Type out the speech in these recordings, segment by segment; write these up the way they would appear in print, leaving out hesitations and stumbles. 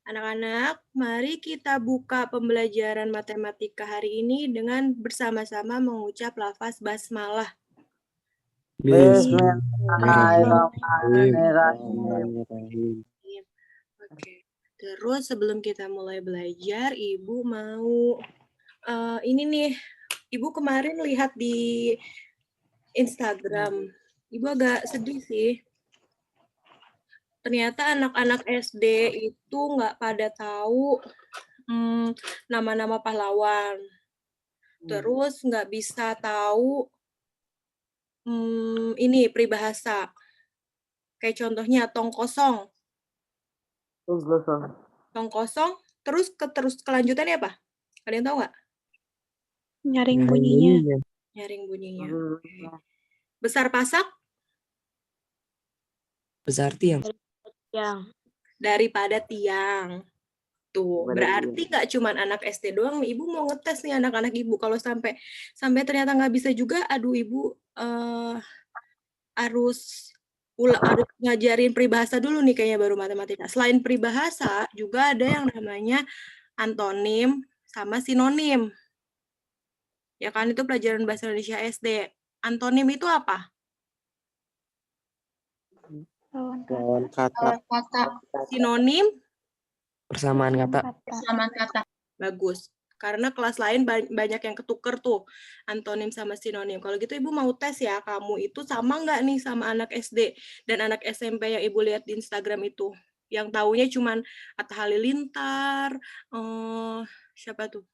Anak-anak, mari kita buka pembelajaran matematika hari ini dengan bersama-sama mengucap lafaz basmalah. Bismillahirrahmanirrahim. Oke. Terus sebelum kita mulai belajar, Ibu mau ini nih, Ibu kemarin lihat di Instagram. Ibu agak sedih sih. Ternyata anak-anak SD itu nggak pada tahu nama-nama pahlawan. Terus nggak bisa tahu ini peribahasa. Kayak contohnya tong kosong. Tong kosong, terus kelanjutannya apa? Kalian tahu nggak? Nyaring bunyinya. Nyaring bunyinya. Okay. Besar pasak? Besar tiang. Daripada tiang. Tuh, berarti nggak cuma anak SD doang nih. Ibu mau ngetes nih anak-anak Ibu. Kalau sampai ternyata nggak bisa juga, aduh Ibu harus ngajarin peribahasa dulu nih kayaknya baru matematika. Selain peribahasa, juga ada yang namanya antonim sama sinonim. Ya kan, itu pelajaran bahasa Indonesia SD. Antonim itu apa? Lawan kata. Sinonim? Persamaan kata. Bagus. Karena kelas lain banyak yang ketuker tuh antonim sama sinonim. Kalau gitu Ibu mau tes ya, kamu itu sama nggak nih sama anak SD dan anak SMP yang Ibu lihat di Instagram itu? Yang taunya cuman Atta Halilintar, siapa tuh?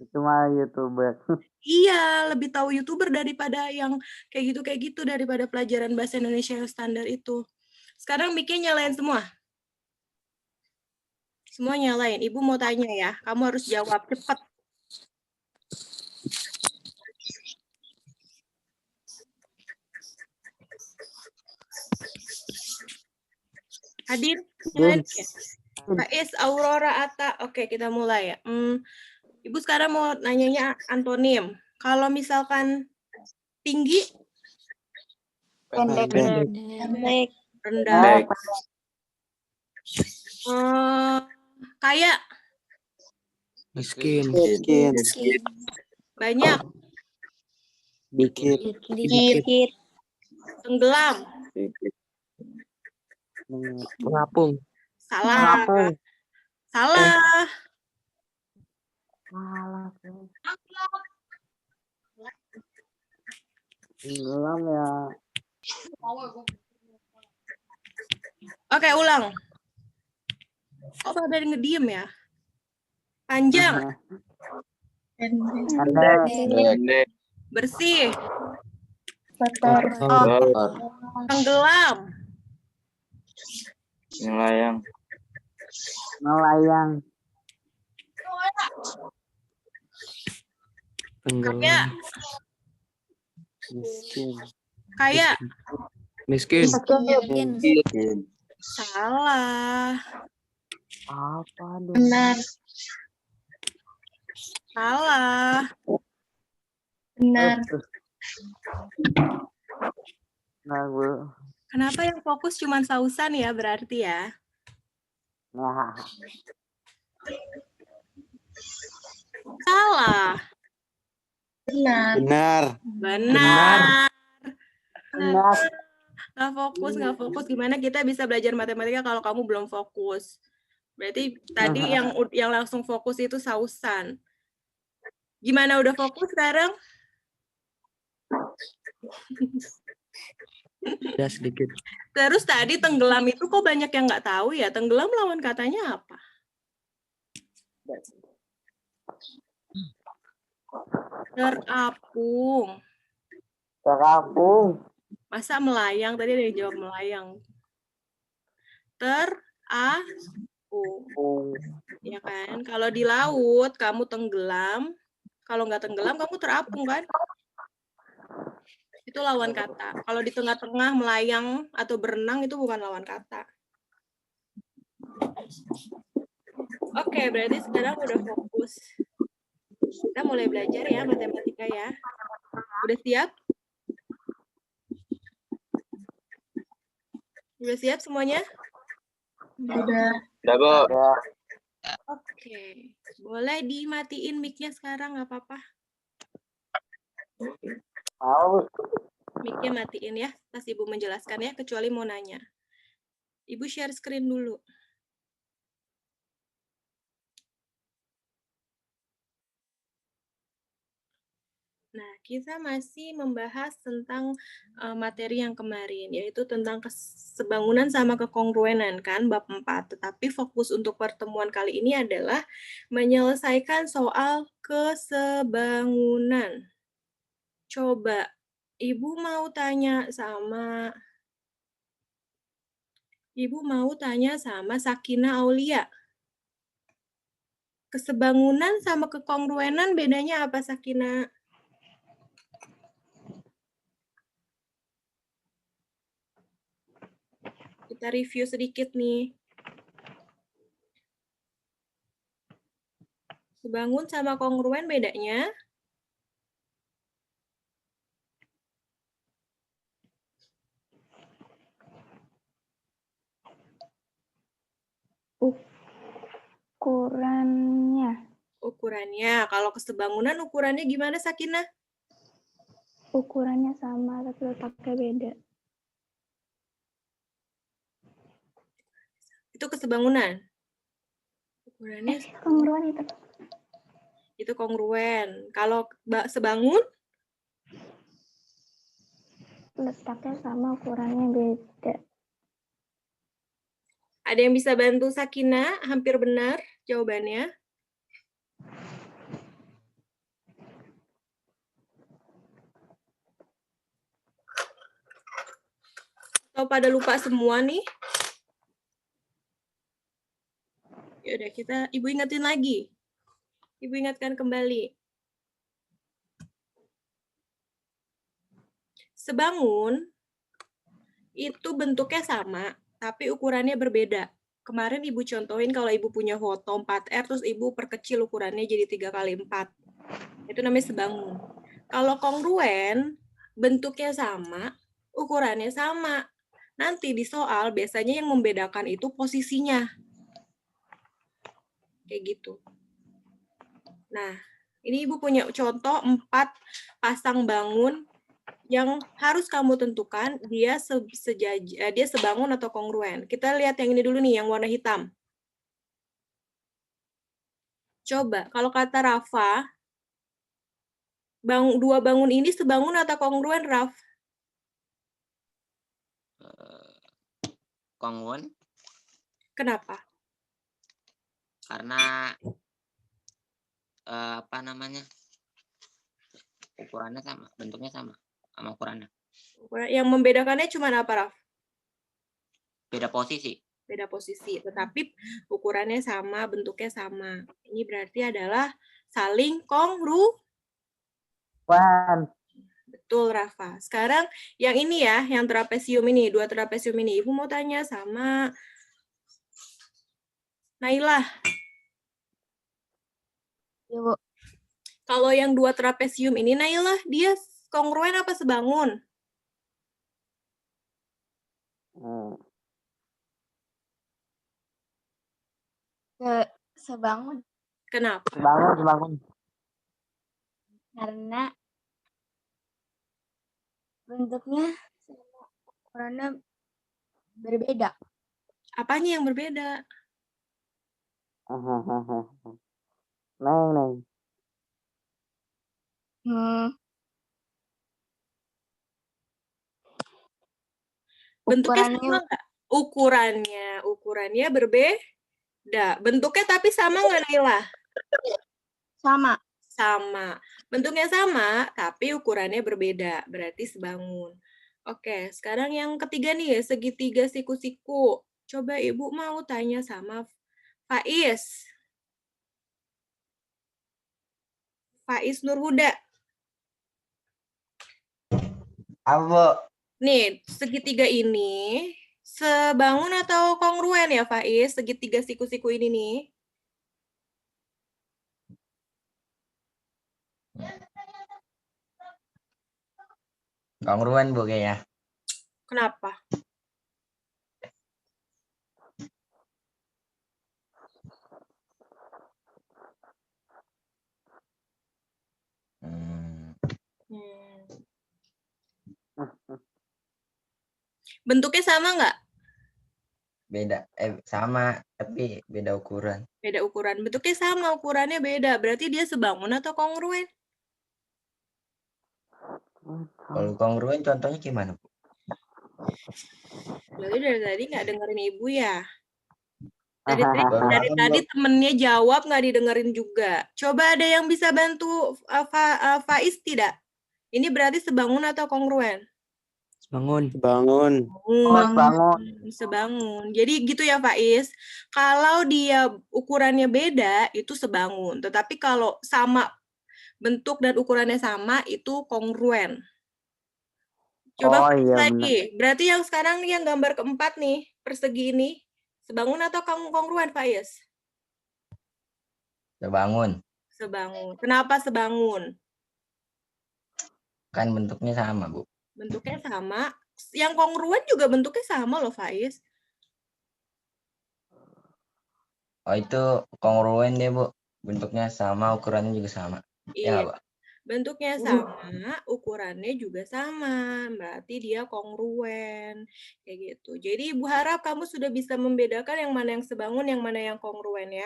Itu mah YouTuber. Iya, lebih tahu YouTuber daripada yang kayak gitu daripada pelajaran bahasa Indonesia yang standar itu. Sekarang mic-nya nyalain semua. Semua nyalain. Ibu mau tanya ya, kamu harus jawab cepat. Hadir? Ya. Faiz, Aurora, Atta. Oke, kita mulai ya. Ibu sekarang mau nanyanya antonim. Kalau misalkan tinggi? Pendek. Rendah. Kaya? Miskin. Banyak? Dikit. Tenggelam? Mengapung. Salah. Salah. Tenggelam ya. Oke, ulang. Kok pada ngediem ya? Panjang? Pendek. Bersih? Kotor. Tenggelam? Melayang. Kaya? Miskin. Kaya? Miskin. Salah. Apa dong? Benar. Salah. Benar. Nah, Bu. Kenapa yang fokus cuma sausan ya berarti ya? Nah, Salah. Benar. Benar. benar. Nggak fokus. Gimana kita bisa belajar matematika kalau kamu belum fokus? Berarti tadi yang langsung fokus itu sausan. Gimana udah fokus sekarang? Ya sedikit. Terus tadi tenggelam itu kok banyak yang nggak tahu ya? Tenggelam lawan katanya apa? Terapung. Terapung. Masa melayang? Tadi ada yang jawab melayang. Terapung. Ya kan? Kalau di laut kamu tenggelam, kalau nggak tenggelam kamu terapung kan? Itu lawan kata. Kalau di tengah-tengah melayang atau berenang itu bukan lawan kata. Oke, berarti sekarang udah fokus. Kita mulai belajar ya matematika ya. Udah siap? Udah siap semuanya? Udah. Ya. Oke, boleh dimatiin mic-nya sekarang, nggak apa-apa. Mau. Mic-nya matiin ya, pas Ibu menjelaskan ya, kecuali mau nanya. Ibu share screen dulu. Nah, kita masih membahas tentang materi yang kemarin, yaitu tentang kesebangunan sama kekongruenan, kan, bab 4. Tetapi fokus untuk pertemuan kali ini adalah menyelesaikan soal kesebangunan. Coba, Ibu mau tanya sama Sakina Aulia. Kesebangunan sama kekongruenan bedanya apa, Sakina? Kita review sedikit nih. Sebangun sama kongruen bedanya? Ukurannya. Ukurannya. Kalau kesebangunan ukurannya gimana, Sakina? Ukurannya sama tapi letaknya beda. Itu kesebangunan. Ukurannya Kongruan itu kongruen. Kalau sebangun? Letaknya sama, ukurannya beda. Ada yang bisa bantu Sakina? Hampir benar jawabannya. Atau pada lupa semua nih? Yaudah, Ibu ingetin lagi. Ibu ingatkan kembali. Sebangun itu bentuknya sama, tapi ukurannya berbeda. Kemarin Ibu contohin kalau Ibu punya foto 4R, terus Ibu perkecil ukurannya jadi 3x4. Itu namanya sebangun. Kalau kongruen, bentuknya sama, ukurannya sama. Nanti di soal, biasanya yang membedakan itu posisinya. Kayak gitu. Nah, ini Ibu punya contoh 4 pasang bangun yang harus kamu tentukan dia sebangun atau kongruen. Kita lihat yang ini dulu nih, yang warna hitam. Coba, kalau kata Rafa, dua bangun ini sebangun atau kongruen, Raf? Kongruen. Kenapa? Karena apa namanya? Ukurannya sama, bentuknya sama ukurannya. Yang membedakannya cuma apa, Raf? Beda posisi. Beda posisi, tetapi ukurannya sama, bentuknya sama. Ini berarti adalah saling kongruen. Betul, Rafa. Sekarang yang ini ya, yang trapesium ini, 2 trapesium ini. Ibu mau tanya sama Nailah. Ibu. Kalau yang 2 trapesium ini, Nailah, dia kongruen apa sebangun? Sebangun. Kenapa? Sebangun. Karena bentuknya sama, ukurannya berbeda. Apanya yang berbeda? Neng. Bentuknya sama nggak? Ukurannya berbeda. Bentuknya tapi sama nggak, Naila? Sama. Sama. Bentuknya sama, tapi ukurannya berbeda. Berarti sebangun. Oke, sekarang yang ketiga nih, segitiga siku-siku. Coba Ibu mau tanya sama Faiz. Faiz Nurhuda. Apa? Nih, segitiga ini sebangun atau kongruen ya, Faiz? Segitiga siku-siku ini nih. Kongruen, Bu, kayaknya. Kenapa? Bentuknya sama nggak? Beda. Sama, tapi beda ukuran. Beda ukuran. Bentuknya sama, ukurannya beda. Berarti dia sebangun atau kongruen? Kalau kongruen contohnya gimana, Bu? Berarti dari tadi nggak dengerin ibu ya? Baru Dari bangun, tadi Bu. temennya jawab nggak didengerin juga. Coba ada yang bisa bantu Faiz tidak? Ini berarti sebangun atau kongruen? Bangun. Bangun. Bangun. Sebangun. Jadi gitu ya Faiz. Kalau dia ukurannya beda itu sebangun. Tetapi kalau sama bentuk dan ukurannya sama itu kongruen. Coba Oh, Faiz iya, lagi. Berarti yang sekarang nih yang gambar keempat nih, persegi ini, sebangun atau kongruen Faiz? Bangun. Sebangun. Kenapa sebangun? Kan bentuknya sama, Bu. Bentuknya sama. Yang kongruen juga bentuknya sama loh Faiz. Oh, itu kongruen deh, Bu. Bentuknya sama, ukurannya juga sama. Ya, Iya. Pak? Bentuknya sama, ukurannya juga sama. Berarti dia kongruen. Kayak gitu. Jadi Ibu harap kamu sudah bisa membedakan yang mana yang sebangun, yang mana yang kongruen ya.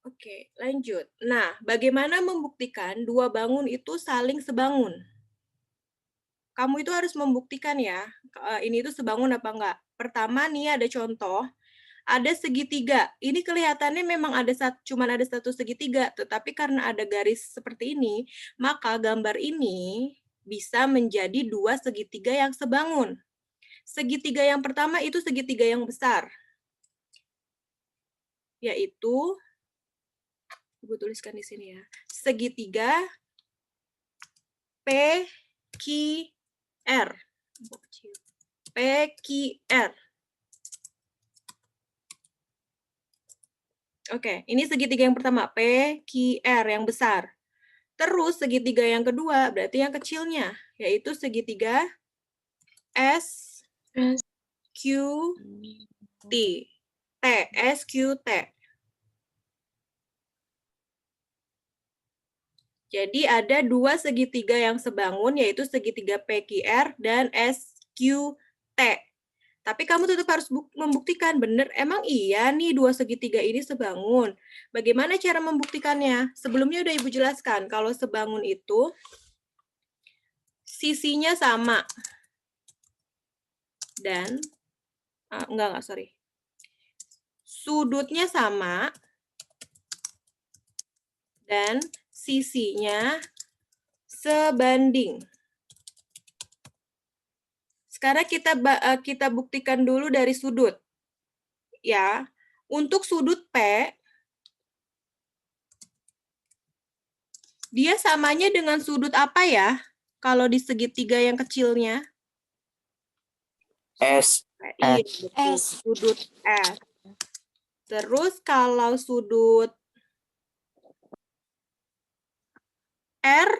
Oke, lanjut. Nah, bagaimana membuktikan dua bangun itu saling sebangun? Kamu itu harus membuktikan ya, ini tuh sebangun apa enggak. Pertama nih ada contoh, ada segitiga. Ini kelihatannya memang cuma ada satu segitiga, tetapi karena ada garis seperti ini, maka gambar ini bisa menjadi dua segitiga yang sebangun. Segitiga yang pertama itu segitiga yang besar, yaitu, Ibu tuliskan di sini ya, segitiga PQR. PQR. Oke, ini segitiga yang pertama, PQR yang besar. Terus segitiga yang kedua, berarti yang kecilnya, yaitu segitiga SQT. SQT. Jadi ada dua segitiga yang sebangun, yaitu segitiga PQR dan SQT. Tapi kamu tetap harus membuktikan, benar, emang iya nih dua segitiga ini sebangun. Bagaimana cara membuktikannya? Sebelumnya udah Ibu jelaskan, kalau sebangun itu sisinya sama. Dan, sorry. Sudutnya sama. Dan sisinya sebanding. Sekarang kita buktikan dulu dari sudut. Ya, untuk sudut P, dia samanya dengan sudut apa ya? Kalau di segitiga yang kecilnya? S. Iya, betul. Sudut S. Terus kalau sudut R,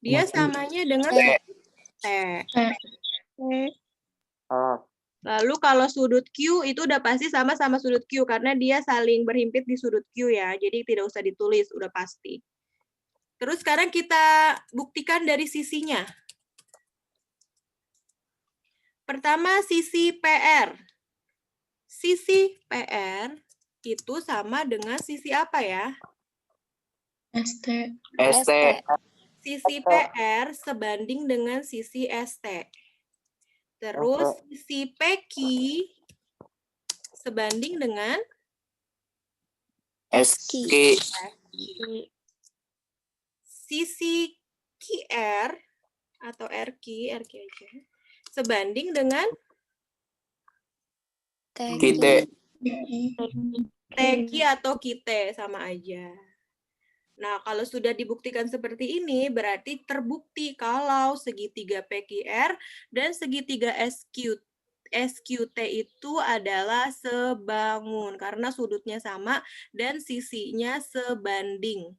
dia samanya dengan T. Lalu kalau sudut Q itu udah pasti sama-sama sudut Q karena dia saling berhimpit di sudut Q ya. Jadi tidak usah ditulis, udah pasti. Terus sekarang kita buktikan dari sisinya. Pertama sisi PR. Sisi PR itu sama dengan sisi apa ya? ST. Sisi PR sebanding dengan sisi ST. Terus sisi PQ sebanding dengan SQ. sisi QR atau RQ aja, sebanding dengan Kita. TQ atau KITE sama aja. Nah, kalau sudah dibuktikan seperti ini, berarti terbukti kalau segitiga PQR dan segitiga SQT itu adalah sebangun karena sudutnya sama dan sisinya sebanding.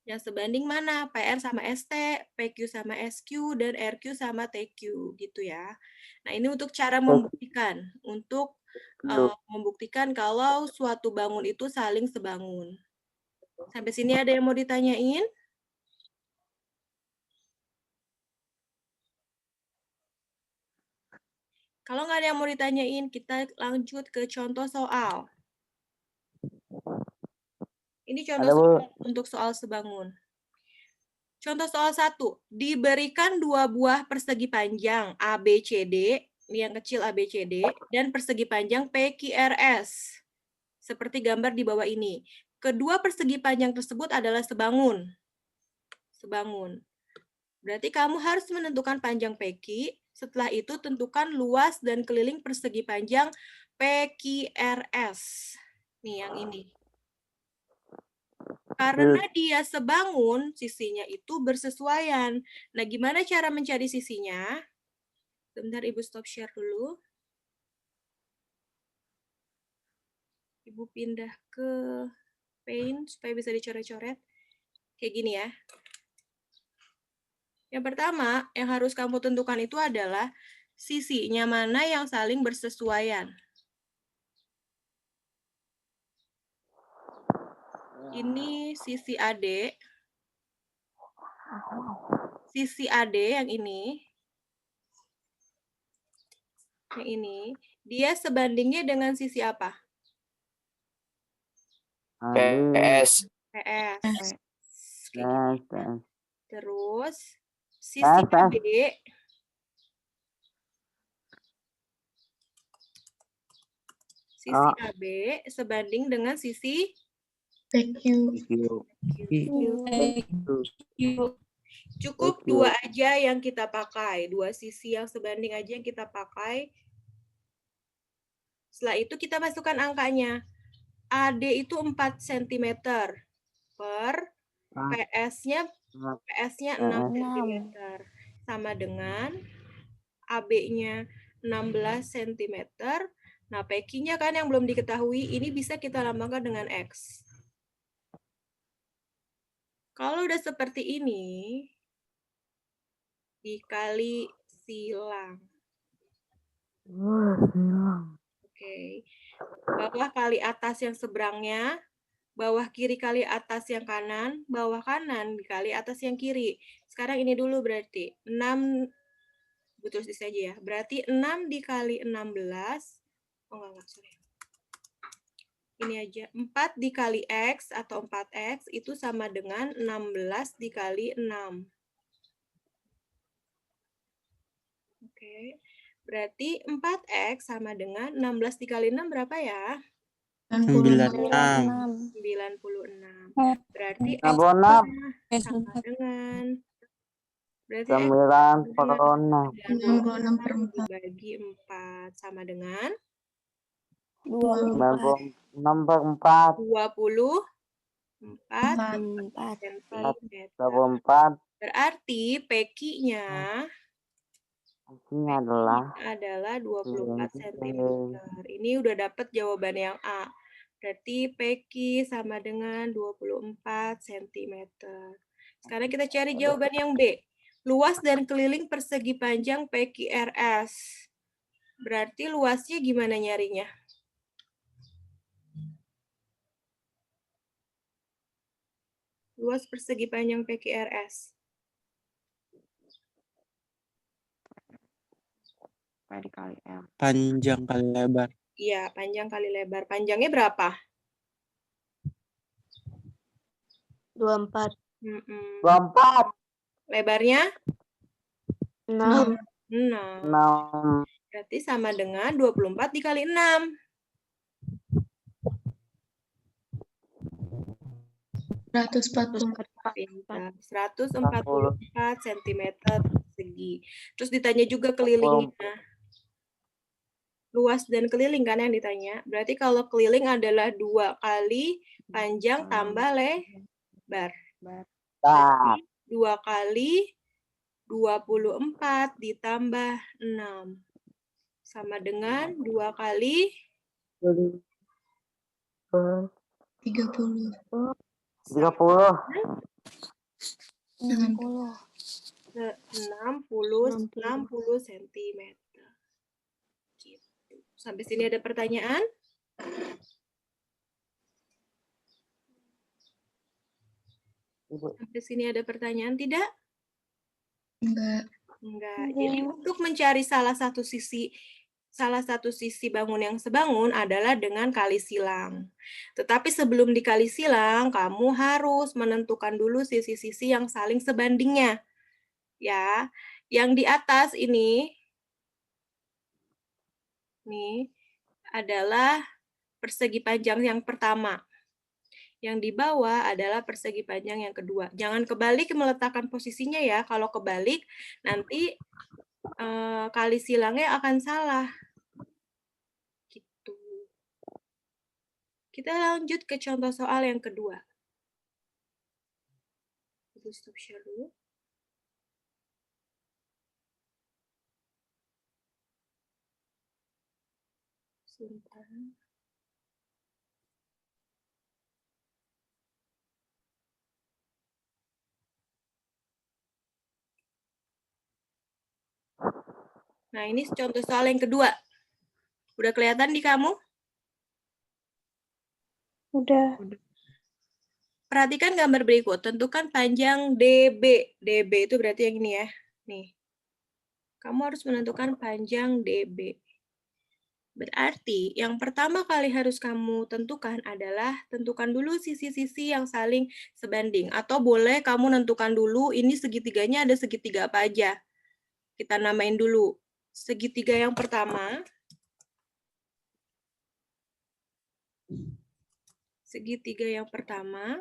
Yang sebanding mana? PR sama ST, PQ sama SQ, dan RQ sama TQ gitu ya. Nah, ini untuk cara membuktikan. Untuk membuktikan kalau suatu bangun itu saling sebangun. Sampai sini ada yang mau ditanyain? Kalau nggak ada yang mau ditanyain, kita lanjut ke contoh soal. Ini contoh Ada, Bu. soal untuk soal sebangun. Contoh soal 1. Diberikan 2 buah persegi panjang ABCD, ini yang kecil ABCD, dan persegi panjang PQRS. Seperti gambar di bawah ini. Kedua persegi panjang tersebut adalah sebangun. Sebangun. Berarti kamu harus menentukan panjang PQ. Setelah itu tentukan luas dan keliling persegi panjang PQRS. Nih yang ini. Karena dia sebangun, sisinya itu bersesuaian. Nah, gimana cara mencari sisinya? Sebentar, Ibu stop share dulu. Ibu pindah ke Paint supaya bisa dicoret-coret. Kayak gini ya. Yang pertama, yang harus kamu tentukan itu adalah sisinya mana yang saling bersesuaian. Ini sisi AD. Sisi AD yang ini. Yang ini. Dia sebandingnya dengan sisi apa? PS. PS. Kayak gitu. Terus, sisi PS. AB. Sisi AB sebanding dengan sisi Cukup dua aja yang kita pakai. Dua sisi yang sebanding aja yang kita pakai. Setelah itu kita masukkan angkanya. AD itu 4 cm per PS-nya 6 cm. Sama dengan AB-nya 16 cm. Nah, PQ-nya kan yang belum diketahui, ini bisa kita lambangkan dengan X. Kalau udah seperti ini, dikali silang. Oke. Bawah kali atas yang seberangnya, bawah kiri kali atas yang kanan, bawah kanan dikali atas yang kiri. Sekarang ini dulu berarti 6, betul saja ya. Berarti 6 dikali 16, oh enggak, sorry. Ini aja, 4 dikali X atau 4X itu sama dengan 16 dikali 6. Oke, berarti 4X sama dengan 16 dikali 6 berapa ya? 96. 96. Berarti X sama dengan, berarti X 96 dibagi 4 sama dengan 24 cm. 24 Berarti PQ-nya adalah 24 cm. Ini udah dapat jawaban yang A. Berarti PQ sama dengan 24 cm. Sekarang kita cari jawaban yang B. Luas dan keliling persegi panjang PQRS. Berarti luasnya gimana nyarinya? Luas persegi panjang PQRS. Panjang kali lebar. Iya, panjang kali lebar. Panjangnya berapa? 24. 24 Lebarnya? 6. 6. Berarti sama dengan 24 dikali 6. 144 cm persegi. Terus ditanya juga kelilingnya. Luas dan keliling kan yang ditanya. Berarti kalau keliling adalah 2 kali panjang tambah lebar. Berarti 2 kali 24 ditambah 6. Sama dengan 2 kali 30. 60 cm. Gitu. Sampai sini ada pertanyaan? Sampai sini ada pertanyaan tidak? Enggak. Jadi untuk mencari salah satu sisi salah satu sisi bangun yang sebangun adalah dengan kali silang. Tetapi sebelum dikali silang, kamu harus menentukan dulu sisi-sisi yang saling sebandingnya. Ya, yang di atas ini adalah persegi panjang yang pertama. Yang di bawah adalah persegi panjang yang kedua. Jangan kebalik meletakkan posisinya ya. Kalau kebalik, nanti kali silangnya akan salah. Gitu. Kita lanjut ke contoh soal yang kedua. Ibu stop share dulu. Sebentar. Nah, ini contoh soal yang kedua. Udah kelihatan di kamu? Udah. Perhatikan gambar berikut. Tentukan panjang DB. DB itu berarti yang ini ya. Nih. Kamu harus menentukan panjang DB. Berarti yang pertama kali harus kamu tentukan adalah tentukan dulu sisi-sisi yang saling sebanding. Atau boleh kamu tentukan dulu ini segitiganya ada segitiga apa aja. Kita namain dulu. Segitiga yang pertama. Segitiga yang pertama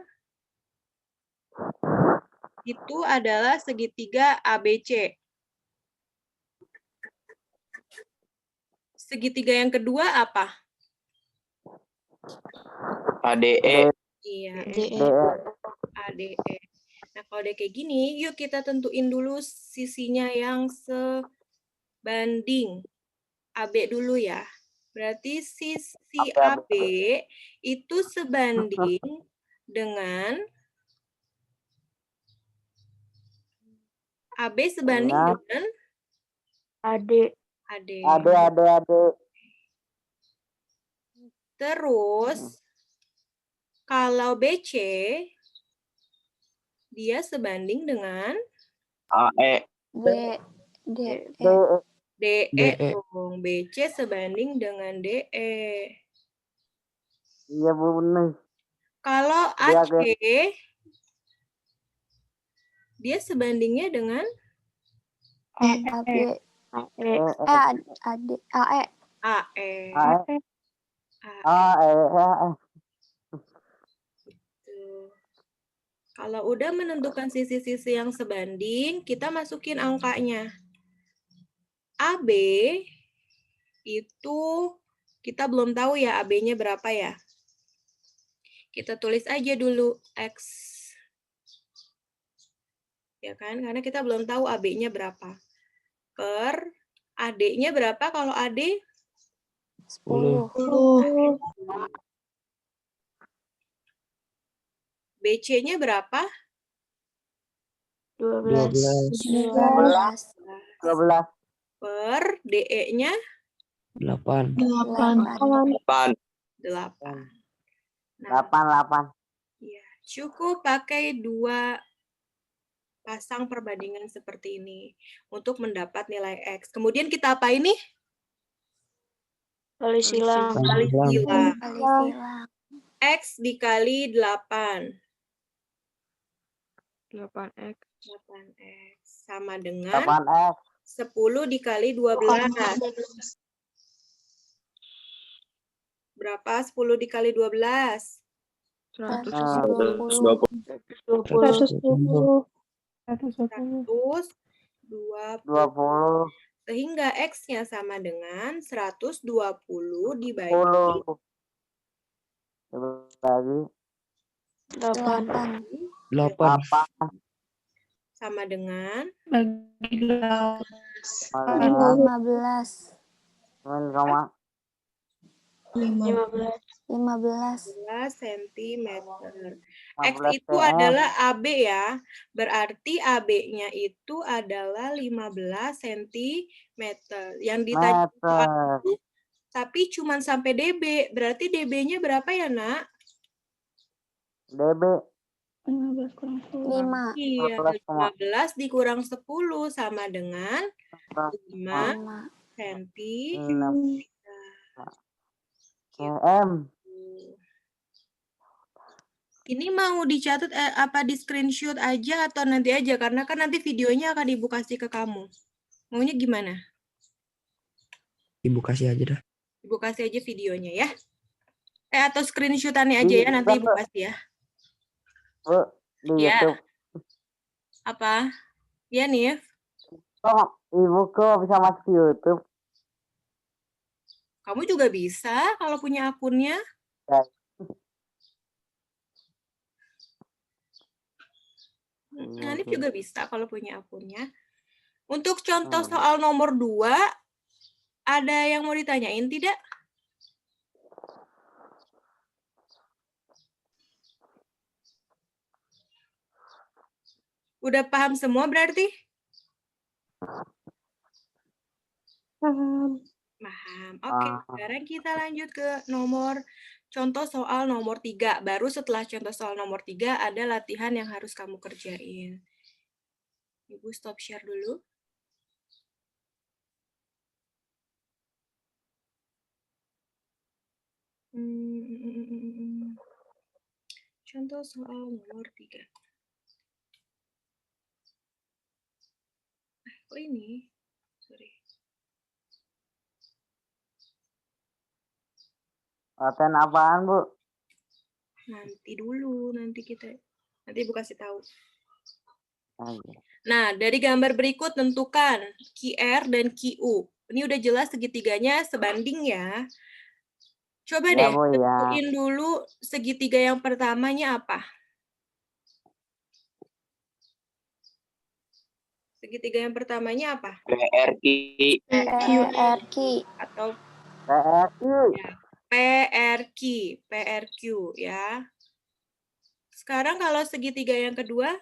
itu adalah segitiga ABC. Segitiga yang kedua apa? ADE. Iya, DE. ADE. Nah, kalau udah kayak gini, yuk kita tentuin dulu sisinya yang sebanding. AB dulu ya. Berarti sisi AB itu sebanding dengan AB sebanding dengan AD. AD. Ade. Terus kalau BC dia sebanding dengan AE. D. DE DE. dong. BC sebanding dengan DE. Iya Bu, bener. Kalau Iya, AC dia sebandingnya dengan AE. AE. AE. Tuh. Kalau udah menentukan sisi-sisi yang sebanding, kita masukin angkanya. AB itu kita belum tahu ya AB-nya berapa ya. Kita tulis aja dulu X. Ya kan? Karena kita belum tahu AB-nya berapa. Per AD-nya berapa kalau AD? 10. BC-nya berapa? 12. 12. Per DE-nya 8. 8. 8. Nah, 8. ya, cukup pakai 2 pasang perbandingan seperti ini untuk mendapat nilai X. Kemudian kita apa ini? Kali silang. Kali silang. Kali silang. X dikali 8. 8X. 8X. Sama dengan 8X. 10 dikali 12. Berapa 10 dikali 12? 120. 120. Sehingga X-nya sama dengan 120 dibagi 10. Dibagi 8. 8. sama dengan 15. 15 cm. X itu adalah AB ya. Berarti AB-nya itu adalah 15 cm. Yang ditanya itu, tapi cuma sampai DB. Berarti DB-nya berapa ya, Nak? DB 15 kurang 5. Iya, 15 dikurang 10 sama dengan 5 senti. 6 Gitu. cm. Ini mau dicatat apa di screenshot aja atau nanti aja? Karena kan nanti videonya akan ibu kasih ke kamu. Maunya gimana? Ibu kasih aja dah. Ibu kasih aja videonya ya. Atau screenshotannya aja ya, nanti ibu kasih ya. Bu, di Ya. YouTube. Apa? Ya, Nif. Kok ibu kok bisa masuk YouTube? Kamu juga bisa kalau punya akunnya. Ya. Nif juga bisa kalau punya akunnya. Untuk contoh soal nomor 2, ada yang mau ditanyain tidak? Udah paham semua berarti? Paham. Paham. Oke, sekarang kita lanjut ke contoh soal nomor 3. Baru setelah contoh soal nomor 3 ada latihan yang harus kamu kerjain. Ibu stop share dulu. Contoh soal nomor 3. Oh ini, sorry. Latihan apaan, Bu? Nanti dulu, nanti Ibu kasih tahu. Oh, iya. Nah, dari gambar berikut tentukan QR dan QU. Ini udah jelas segitiganya sebanding ya. Coba Iya, deh, Bu, ya. tentuin dulu segitiga yang pertamanya apa? Segitiga yang pertamanya apa? PRI. PRQ. Atau PRI. PRQ ya. Sekarang kalau segitiga yang kedua?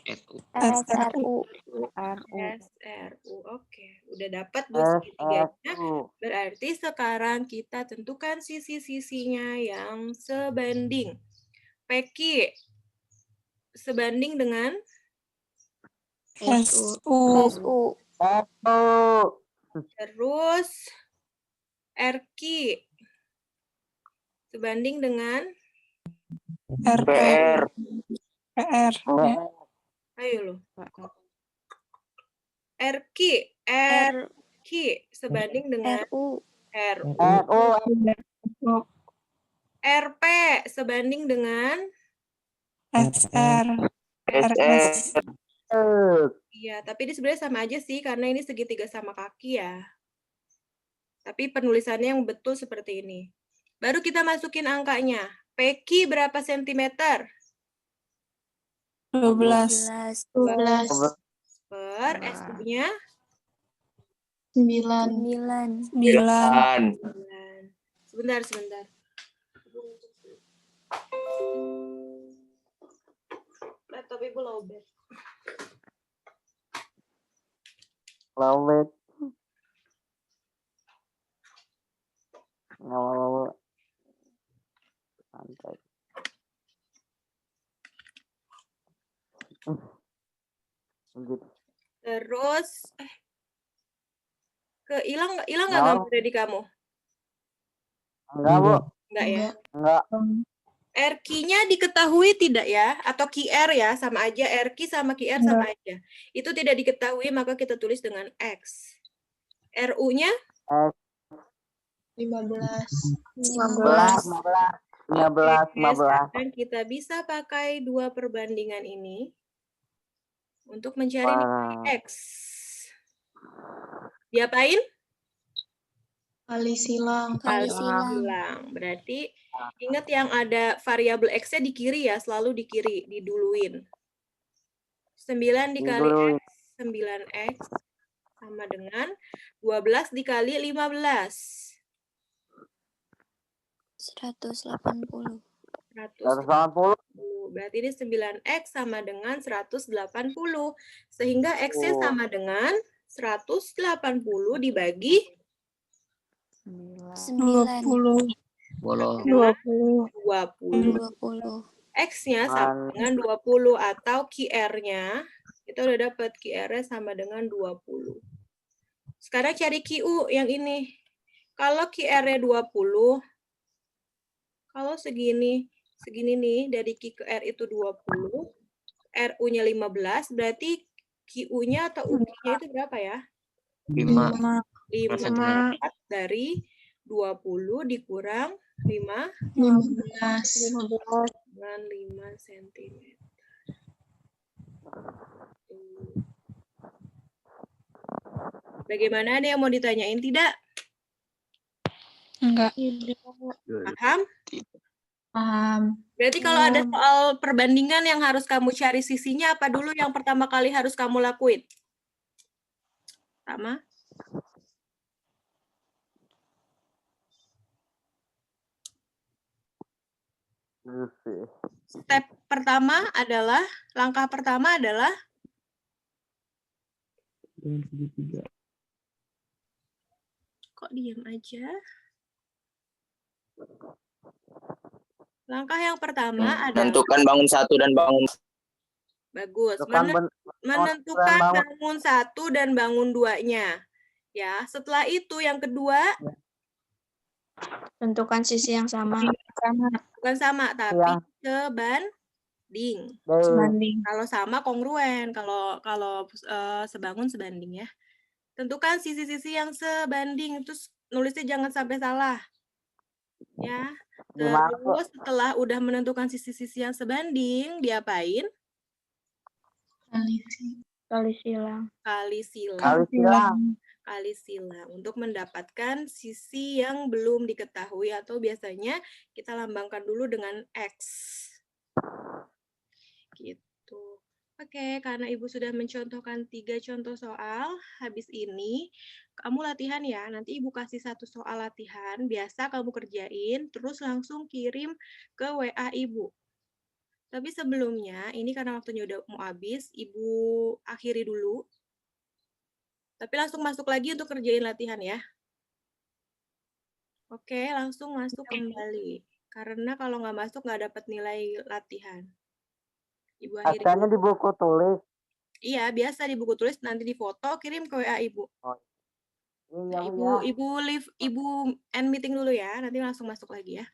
SU. SRU. SRU. Oke, udah dapat Bu segitiganya. SRU. Berarti sekarang kita tentukan sisi-sisinya yang sebanding. PQ sebanding dengan SU. SU. terus RQ sebanding dengan PR. PR. ayo lo. RQ sebanding dengan RU. RU. RU. RP sebanding dengan SR. SR. iya, tapi ini sebenarnya sama aja sih karena ini segitiga sama kaki ya. Tapi penulisannya yang betul seperti ini. Baru kita masukin angkanya. PQ berapa sentimeter? 12. 12 per SU-nya 9. 9. Sebentar. Laptop Ibu lowbat. Lowbat. Nggak mau. Santai. Gitu. Terus hilang nggak gambarnya di kamu? Enggak, Bu. Enggak ya? Enggak. RQ-nya diketahui tidak ya? Atau QR ya? Sama aja. RQ sama QR sama aja. Itu tidak diketahui, maka kita tulis dengan X. RU-nya? 15. Dan kita bisa pakai dua perbandingan ini untuk mencari nilai X. Diapain? Kali silang. Berarti ingat yang ada variabel X-nya di kiri ya, selalu di kiri, diduluin. 9 dikali X, 9X sama dengan 12 dikali 15. 180. 180. Berarti ini 9X sama dengan 180. Sehingga X-nya sama dengan 180 dibagi 20. 20. X-nya sama dengan 20 atau QR-nya, kita udah dapat QR-nya sama dengan 20. Sekarang cari QU yang ini. Kalau QR-nya 20, kalau segini nih, dari Q ke R itu 20, RU-nya 15, berarti QU-nya atau UQ-nya itu berapa ya? 5. 5 dari 20 dikurang 5 dengan 5 cm. Bagaimana, ada yang mau ditanyain tidak? Enggak. Paham? Paham. Berarti kalau ada soal perbandingan yang harus kamu cari sisinya, apa dulu yang pertama kali harus kamu lakuin? Sama? Langkah pertama adalah Dengan segitiga. kok diam aja? Langkah yang pertama adalah Menentukan bangun 1 dan bangun bagus. Tentukan Menentukan bangun. bangun 1 dan bangun 2-nya. Ya, setelah itu yang kedua Tentukan sisi yang sama. bukan sama tapi Yang. sebanding. Sebanding. Kalau sama kongruen, kalau sebangun sebanding ya. Tentukan sisi-sisi yang sebanding, terus nulisnya jangan sampai salah. Ya. Gimana, Bu? Terus setelah udah menentukan sisi-sisi yang sebanding, diapain? Kali silang. Kali silang. Kali silang. Kali silang untuk mendapatkan sisi yang belum diketahui atau biasanya kita lambangkan dulu dengan X. Gitu. Oke, karena Ibu sudah mencontohkan 3 contoh soal, habis ini kamu latihan ya. Nanti Ibu kasih 1 soal latihan, biasa kamu kerjain, terus langsung kirim ke WA Ibu. Tapi sebelumnya, ini karena waktunya udah mau habis, Ibu akhiri dulu. Tapi langsung masuk lagi untuk kerjain latihan ya. Oke, langsung masuk kembali. Karena kalau nggak masuk nggak dapat nilai latihan. Ibu akhiri Asalnya dulu. di buku tulis. Iya, biasa di buku tulis, nanti di foto, kirim ke WA Ibu. Iya, Ibu end meeting dulu ya, nanti langsung masuk lagi ya.